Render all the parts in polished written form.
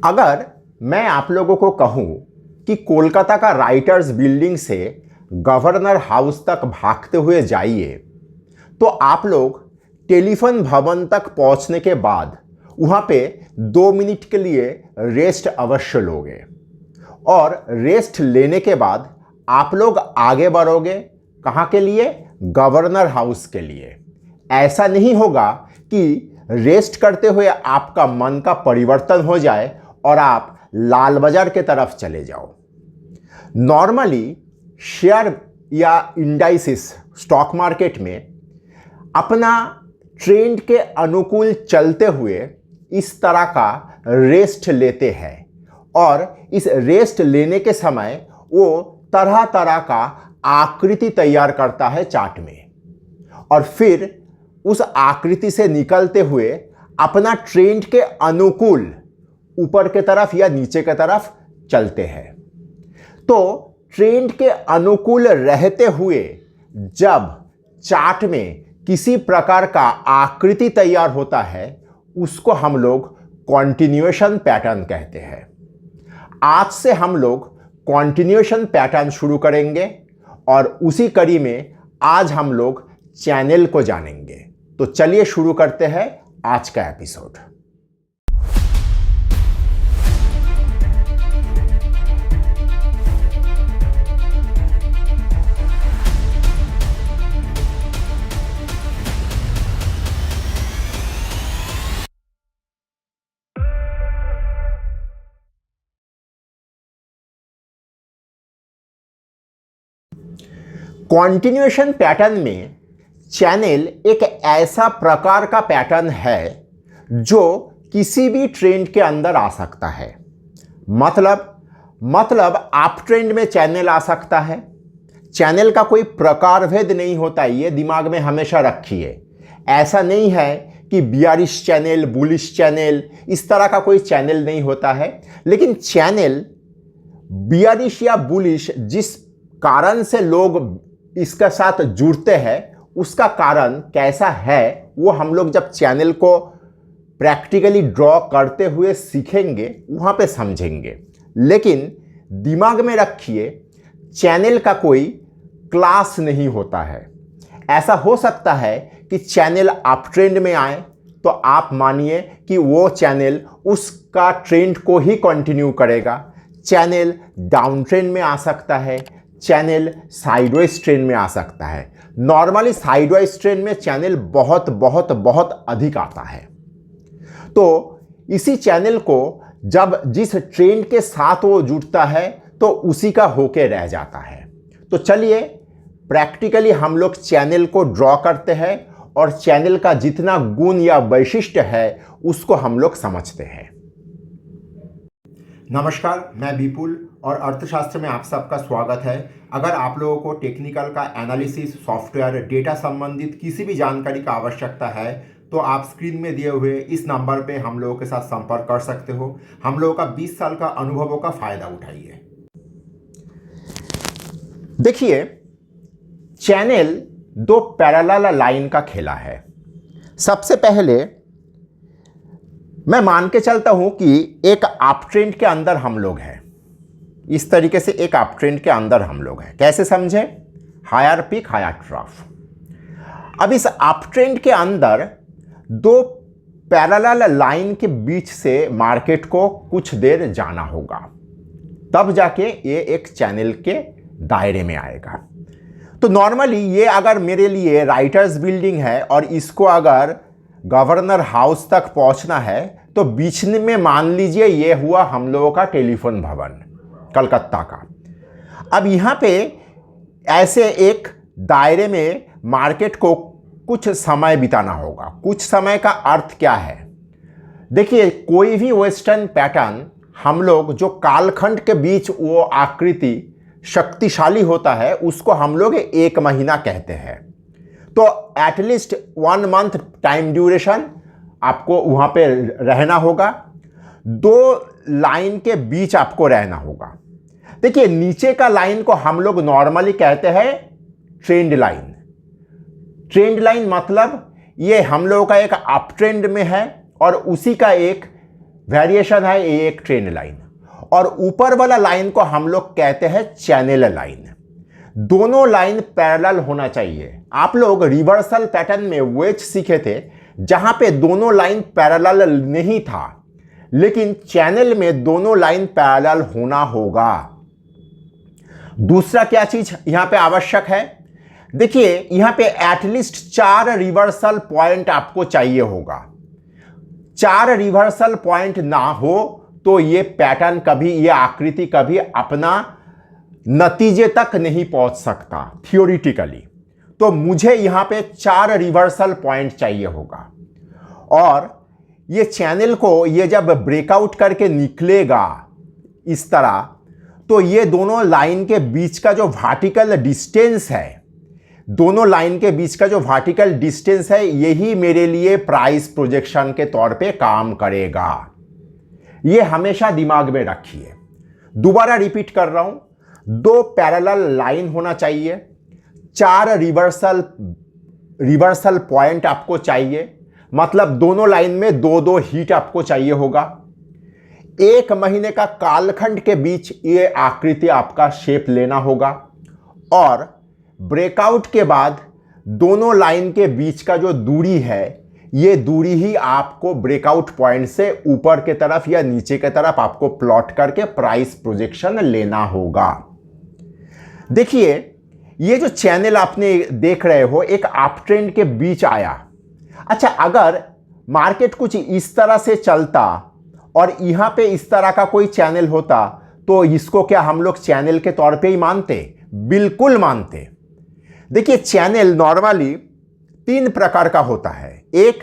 अगर मैं आप लोगों को कहूं कि कोलकाता का राइटर्स बिल्डिंग से गवर्नर हाउस तक भागते हुए जाइए, तो आप लोग टेलीफोन भवन तक पहुंचने के बाद वहां पे 2 मिनट के लिए रेस्ट अवश्य लोगे और रेस्ट लेने के बाद आप लोग आगे बढ़ोगे। कहाँ के लिए? गवर्नर हाउस के लिए। ऐसा नहीं होगा कि रेस्ट करते हुए आपका मन का परिवर्तन हो जाए और आप लाल बाजार के तरफ चले जाओ। नॉर्मली शेयर या इंडाइसिस स्टॉक मार्केट में अपना ट्रेंड के अनुकूल चलते हुए इस तरह का रेस्ट लेते हैं और इस रेस्ट लेने के समय वो तरह तरह का आकृति तैयार करता है चार्ट में और फिर उस आकृति से निकलते हुए अपना ट्रेंड के अनुकूल ऊपर के तरफ या नीचे के तरफ चलते हैं। तो ट्रेंड के अनुकूल रहते हुए जब चार्ट में किसी प्रकार का आकृति तैयार होता है उसको हम लोग कॉन्टिन्यूएशन पैटर्न कहते हैं। आज से हम लोग कॉन्टिन्यूएशन पैटर्न शुरू करेंगे और उसी कड़ी में आज हम लोग चैनल को जानेंगे। तो चलिए शुरू करते हैं आज का एपिसोड। कॉन्टिन्यूएशन पैटर्न में चैनल एक ऐसा प्रकार का पैटर्न है जो किसी भी ट्रेंड के अंदर आ सकता है। मतलब अप ट्रेंड में चैनल आ सकता है। चैनल का कोई प्रकार भेद नहीं होता, ये दिमाग में हमेशा रखिए। ऐसा नहीं है कि बियरिश चैनल, बुलिश चैनल, इस तरह का कोई चैनल नहीं होता है। लेकिन चैनल बियरिश या बुलिश जिस कारण से लोग इसके साथ जुड़ते हैं उसका कारण कैसा है वो हम लोग जब चैनल को प्रैक्टिकली ड्रॉ करते हुए सीखेंगे वहाँ पे समझेंगे। लेकिन दिमाग में रखिए, चैनल का कोई क्लास नहीं होता है। ऐसा हो सकता है कि चैनल अप ट्रेंड में आए तो आप मानिए कि वो चैनल उसका ट्रेंड को ही कंटिन्यू करेगा। चैनल डाउन ट्रेंड में आ सकता है, चैनल साइडवेज ट्रेंड में आ सकता है। नॉर्मली साइडवेज ट्रेंड में चैनल बहुत अधिक आता है। तो इसी चैनल को जब जिस ट्रेंड के साथ वो जुड़ता है तो उसी का होके रह जाता है। तो चलिए प्रैक्टिकली हम लोग चैनल को ड्रॉ करते हैं और चैनल का जितना गुण या वैशिष्ट्य है उसको हम लोग समझते हैं। नमस्कार, मैं विपुल और अर्थशास्त्र में आप सबका स्वागत है। अगर आप लोगों को टेक्निकल का एनालिसिस, सॉफ्टवेयर, डेटा संबंधित किसी भी जानकारी का आवश्यकता है तो आप स्क्रीन में दिए हुए इस नंबर पे हम लोगों के साथ संपर्क कर सकते हो। हम लोगों का 20 साल का अनुभवों का फायदा उठाइए। देखिए, चैनल 2 पैरेलल लाइन का खेला है। सबसे पहले मैं मान के चलता हूं कि एक अप ट्रेंड के अंदर हम लोग हैं। इस तरीके से एक अप ट्रेंड के अंदर हम लोग हैं। कैसे समझे? Higher peak, higher trough. अब इस अप ट्रेंड के अंदर 2 पैरेलल लाइन के बीच से मार्केट को कुछ देर जाना होगा, तब जाके ये एक चैनल के दायरे में आएगा। तो नॉर्मली ये अगर मेरे लिए राइटर्स बिल्डिंग है और इसको अगर गवर्नर हाउस तक पहुंचना है तो बीच में मान लीजिए ये हुआ हम लोगों का टेलीफोन भवन कलकत्ता का। अब यहाँ पे ऐसे एक दायरे में मार्केट को कुछ समय बिताना होगा। कुछ समय का अर्थ क्या है? देखिए, कोई भी वेस्टर्न पैटर्न हम लोग जो कालखंड के बीच वो आकृति शक्तिशाली होता है उसको हम लोग 1 महीना कहते हैं। तो एटलीस्ट 1 मंथ टाइम ड्यूरेशन आपको वहाँ पे रहना होगा। 2 लाइन के बीच आपको रहना होगा। देखिए, नीचे का लाइन को हम लोग नॉर्मली कहते हैं ट्रेंड लाइन। ट्रेंड लाइन मतलब ये हम लोगों का एक अप ट्रेंड में है और उसी का एक वेरिएशन है, ये एक ट्रेंड लाइन, और ऊपर वाला लाइन को हम लोग कहते हैं चैनल लाइन। दोनों लाइन पैरेलल होना चाहिए। आप लोग रिवर्सल पैटर्न में वेज सीखे थे जहां पे दोनों लाइन पैरेलल नहीं था, लेकिन चैनल में दोनों लाइन पैरेलल होना होगा। दूसरा क्या चीज यहां पे आवश्यक है, देखिए यहां पे एटलीस्ट 4 रिवर्सल पॉइंट आपको चाहिए होगा। 4 रिवर्सल पॉइंट ना हो तो ये पैटर्न कभी, ये आकृति कभी अपना नतीजे तक नहीं पहुंच सकता थियोरिटिकली। तो मुझे यहां पे 4 रिवर्सल पॉइंट चाहिए होगा, और ये चैनल को ये जब ब्रेकआउट करके निकलेगा इस तरह, तो ये दोनों लाइन के बीच का जो वर्टिकल डिस्टेंस है, दोनों लाइन के बीच का जो वर्टिकल डिस्टेंस है, यही मेरे लिए प्राइस प्रोजेक्शन के तौर पे काम करेगा। ये हमेशा दिमाग में रखिए। दोबारा रिपीट कर रहा हूं, 2 पैरेलल लाइन होना चाहिए, 4 रिवर्सल पॉइंट आपको चाहिए, मतलब दोनों लाइन में 2-2 हिट आपको चाहिए होगा। 1 महीने का कालखंड के बीच ये आकृति आपका शेप लेना होगा, और ब्रेकआउट के बाद दोनों लाइन के बीच का जो दूरी है, ये दूरी ही आपको ब्रेकआउट पॉइंट से ऊपर के तरफ या नीचे के तरफ आपको प्लॉट करके प्राइस प्रोजेक्शन लेना होगा। देखिए ये जो चैनल आपने देख रहे हो, एक अप ट्रेंड के बीच आया। अच्छा, अगर मार्केट कुछ इस तरह से चलता और यहां पे इस तरह का कोई चैनल होता, तो इसको क्या हम लोग चैनल के तौर पे ही मानते? बिल्कुल मानते। देखिए चैनल नॉर्मली 3 प्रकार का होता है। एक,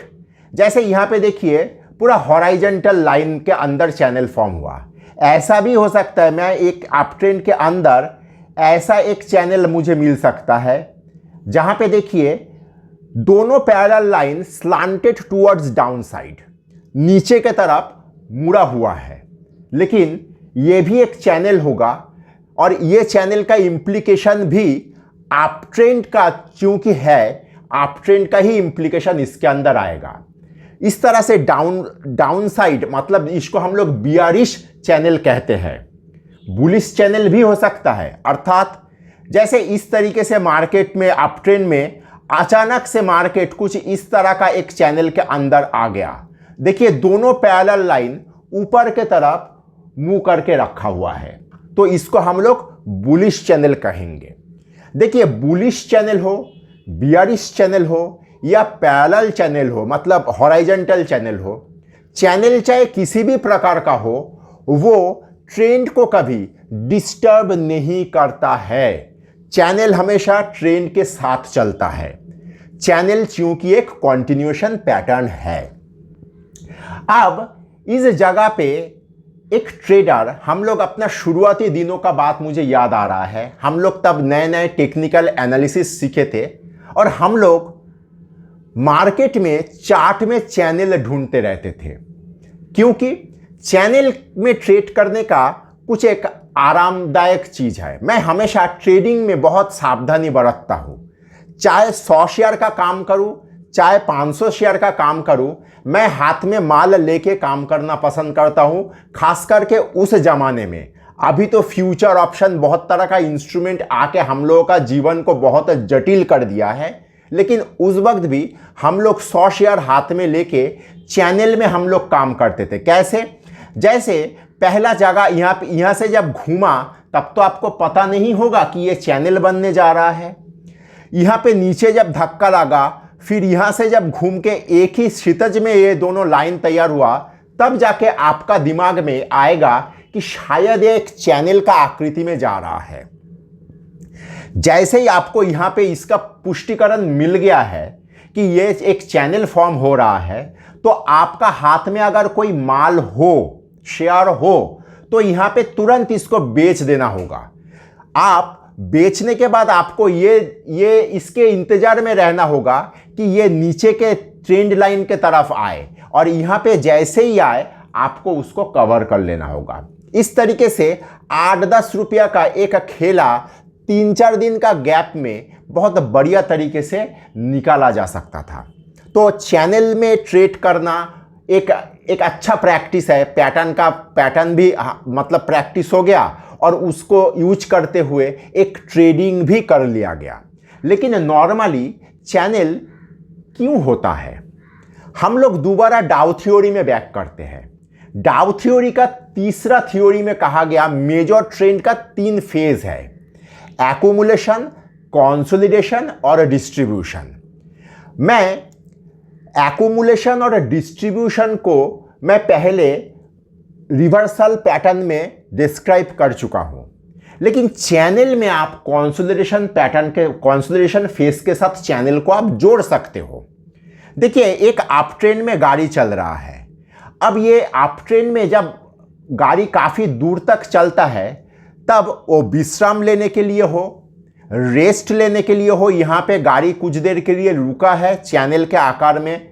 जैसे यहां पे देखिए पूरा हॉराइजेंटल लाइन के अंदर चैनल फॉर्म हुआ। ऐसा भी हो सकता है, मैं एक अप ट्रेंड के अंदर ऐसा एक चैनल मुझे मिल सकता है जहां पे देखिए दोनों parallel line slanted towards down side, नीचे के तरफ मुड़ा हुआ है, लेकिन यह भी एक चैनल होगा, और यह चैनल का इंप्लीकेशन भी अप ट्रेंड का क्योंकि है, अप ट्रेंड का ही इंप्लीकेशन इसके अंदर आएगा। इस तरह से डाउन साइड, मतलब इसको हम लोग बियरिश चैनल कहते हैं। बुलिश चैनल भी हो सकता है, अर्थात जैसे इस तरीके से मार्केट में अप ट्रेंड में अचानक से मार्केट कुछ इस तरह का एक चैनल के अंदर आ गया। देखिए दोनों पैरेलल लाइन ऊपर के तरफ मुंह करके रखा हुआ है, तो इसको हम लोग बुलिश चैनल कहेंगे। देखिए बुलिश चैनल हो, बियरिश चैनल हो या पैरेलल चैनल हो, मतलब हॉराइजेंटल चैनल हो, चैनल चाहे किसी भी प्रकार का हो, वो ट्रेंड को कभी डिस्टर्ब नहीं करता है। चैनल हमेशा ट्रेंड के साथ चलता है। चैनल चूंकि एक कॉन्टिन्यूएशन पैटर्न है। अब इस जगह पे एक ट्रेडर, हम लोग अपना शुरुआती दिनों का बात मुझे याद आ रहा है, हम लोग तब नए नए टेक्निकल एनालिसिस सीखे थे, और हम लोग मार्केट में चार्ट में चैनल ढूंढते रहते थे, क्योंकि चैनल में ट्रेड करने का कुछ एक आरामदायक चीज है। मैं हमेशा ट्रेडिंग में बहुत सावधानी बरतता हूं, चाहे 100 शेयर का काम करूं, चाहे 500 शेयर का काम करूं, मैं हाथ में माल लेके काम करना पसंद करता हूं। खास करके उस जमाने में, अभी तो फ्यूचर ऑप्शन, बहुत तरह का इंस्ट्रूमेंट आके हम लोगों का जीवन को बहुत जटिल कर दिया है, लेकिन उस वक्त भी हम लोग 100 शेयर हाथ में लेके चैनल में हम लोग काम करते थे। कैसे? जैसे पहला जगह यहां से जब घूमा, तब तो आपको पता नहीं होगा कि ये चैनल बनने जा रहा है। यहां पे नीचे जब धक्का लगा, फिर यहां से जब घूम के एक ही क्षितिज में ये दोनों लाइन तैयार हुआ, तब जाके आपका दिमाग में आएगा कि शायद ये एक चैनल का आकृति में जा रहा है। जैसे ही आपको यहां पे इसका पुष्टिकरण मिल गया है कि ये एक चैनल फॉर्म हो रहा है, तो आपका हाथ में अगर कोई माल हो, शेयर हो, तो यहां पे तुरंत इसको बेच देना होगा। आप बेचने के बाद आपको ये इसके इंतजार में रहना होगा कि ये नीचे के ट्रेंड लाइन के तरफ आए, और यहां पे जैसे ही आए आपको उसको कवर कर लेना होगा। इस तरीके से 8-10 रुपया का एक खेला 3-4 दिन का गैप में बहुत बढ़िया तरीके से निकाला जा सकता था। तो चैनल में ट्रेड करना एक अच्छा प्रैक्टिस है, पैटर्न भी मतलब प्रैक्टिस हो गया और उसको यूज करते हुए एक ट्रेडिंग भी कर लिया गया। लेकिन नॉर्मली चैनल क्यों होता है? हम लोग दोबारा डाउ थ्योरी में बैक करते हैं। डाउ थ्योरी का तीसरा थ्योरी में कहा गया मेजर ट्रेंड का 3 फेज है, एक्यूमुलेशन, कंसोलिडेशन और डिस्ट्रीब्यूशन। मैं एक्यूमुलेशन और डिस्ट्रीब्यूशन को मैं पहले रिवर्सल पैटर्न में डिस्क्राइब कर चुका हूं, लेकिन चैनल में आप कंसोलिडेशन फेज के साथ चैनल को आप जोड़ सकते हो। देखिए, एक अप ट्रेंड में गाड़ी चल रहा है। अब ये अप ट्रेंड में जब गाड़ी काफ़ी दूर तक चलता है, तब वो विश्राम लेने के लिए हो, रेस्ट लेने के लिए हो, यहाँ पे गाड़ी कुछ देर के लिए रुका है चैनल के आकार में।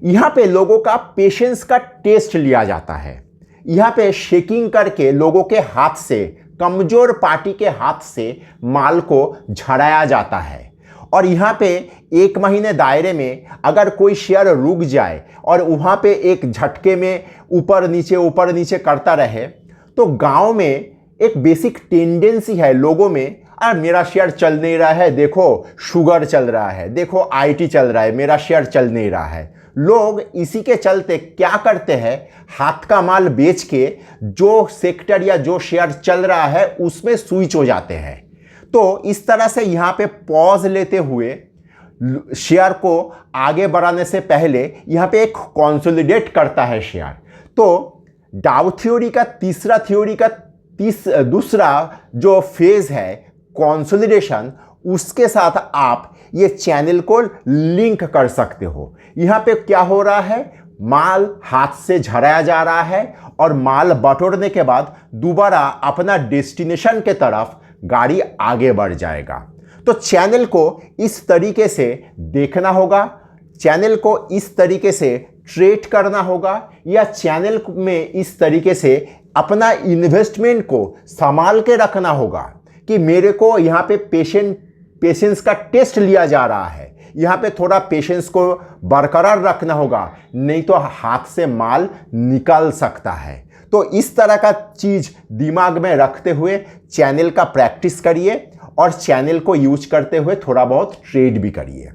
यहाँ पे लोगों का पेशेंस का टेस्ट लिया जाता है। यहाँ पे शेकिंग करके लोगों के हाथ से, कमज़ोर पार्टी के हाथ से माल को झड़ाया जाता है। और यहाँ पे 1 महीने दायरे में अगर कोई शेयर रुक जाए और वहाँ पे एक झटके में ऊपर नीचे करता रहे, तो गांव में एक बेसिक टेंडेंसी है लोगों में, मेरा शेयर चल नहीं रहा है, देखो शुगर चल रहा है, देखो आईटी चल रहा है, मेरा शेयर चल नहीं रहा है। लोग इसी के चलते क्या करते हैं, हाथ का माल बेच के जो सेक्टर या जो शेयर चल रहा है उसमें स्विच हो जाते हैं। तो इस तरह से यहाँ पे पॉज लेते हुए शेयर को आगे बढ़ाने से पहले यहाँ पे एक कंसोलिडेट करता है शेयर। तो डाउ थ्योरी का दूसरा जो फेज है कंसोलिडेशन, उसके साथ आप ये चैनल को लिंक कर सकते हो। यहाँ पे क्या हो रहा है, माल हाथ से झड़ाया जा रहा है और माल बटोरने के बाद दोबारा अपना डेस्टिनेशन के तरफ गाड़ी आगे बढ़ जाएगा। तो चैनल को इस तरीके से देखना होगा, चैनल को इस तरीके से ट्रेड करना होगा, या चैनल में इस तरीके से अपना इन्वेस्टमेंट को संभाल के रखना होगा कि मेरे को यहाँ पे पेशेंस का टेस्ट लिया जा रहा है, यहाँ पे थोड़ा पेशेंस को बरकरार रखना होगा, नहीं तो हाथ से माल निकल सकता है। तो इस तरह का चीज़ दिमाग में रखते हुए चैनल का प्रैक्टिस करिए और चैनल को यूज करते हुए थोड़ा बहुत ट्रेड भी करिए।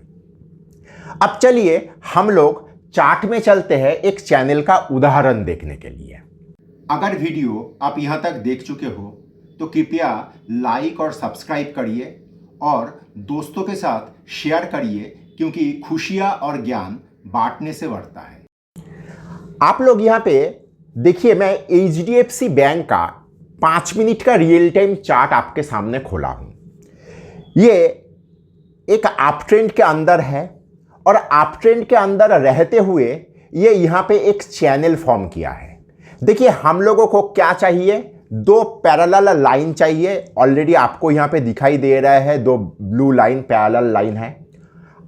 अब चलिए हम लोग चार्ट में चलते हैं एक चैनल का उदाहरण देखने के लिए। अगर वीडियो आप यहाँ तक देख चुके हो तो कृपया लाइक और सब्सक्राइब करिए और दोस्तों के साथ शेयर करिए, क्योंकि खुशियाँ और ज्ञान बांटने से बढ़ता है। आप लोग यहाँ पे देखिए, मैं HDFC बैंक का 5 मिनट का रियल टाइम चार्ट आपके सामने खोला हूँ। ये एक अप ट्रेंड के अंदर है और अप ट्रेंड के अंदर रहते हुए ये यहाँ पे एक चैनल फॉर्म किया है। देखिए, हम लोगों को क्या चाहिए, 2 पैरेलल लाइन चाहिए। ऑलरेडी आपको यहाँ पे दिखाई दे रहा है 2 ब्लू लाइन पैरेलल लाइन है।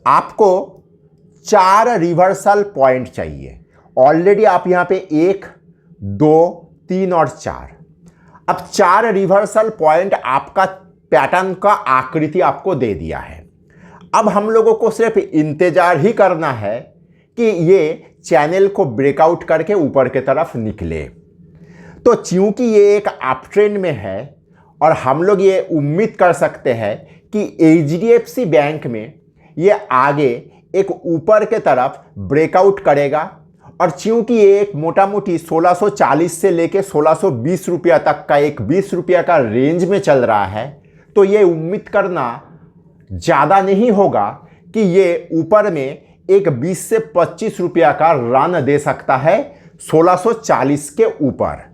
आपको 4 रिवर्सल पॉइंट चाहिए। ऑलरेडी आप यहाँ पे 1, 2, 3 और 4, अब 4 रिवर्सल पॉइंट आपका पैटर्न का आकृति आपको दे दिया है। अब हम लोगों को सिर्फ इंतजार ही करना है कि ये चैनल को ब्रेकआउट करके ऊपर की तरफ निकले। तो चूंकि ये एक अप ट्रेंड में है और हम लोग ये उम्मीद कर सकते हैं कि HDFC बैंक में ये आगे एक ऊपर के तरफ ब्रेकआउट करेगा, और चूंकि ये एक मोटा मोटी 1640 से लेके 1620 रुपया तक का एक 20 रुपया का रेंज में चल रहा है, तो ये उम्मीद करना ज़्यादा नहीं होगा कि ये ऊपर में एक 20 से 25 रुपया का रन दे सकता है 1640 के ऊपर।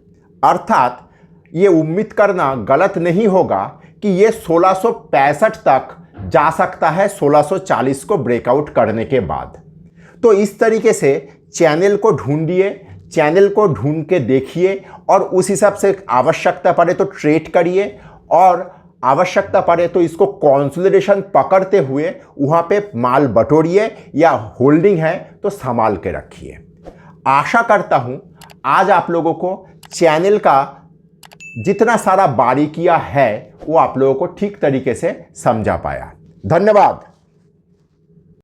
अर्थात ये उम्मीद करना गलत नहीं होगा कि ये 1665 तक जा सकता है 1640 को ब्रेकआउट करने के बाद। तो इस तरीके से चैनल को ढूंढिए, चैनल को ढूंढ के देखिए और उस हिसाब से आवश्यकता पड़े तो ट्रेड करिए, और आवश्यकता पड़े तो इसको कंसोलिडेशन पकड़ते हुए वहाँ पे माल बटोरिए, या होल्डिंग है तो संभाल के रखिए। आशा करता हूँ आज आप लोगों को चैनल का जितना सारा बारीकियाँ है वो आप लोगों को ठीक तरीके से समझा पाया। धन्यवाद।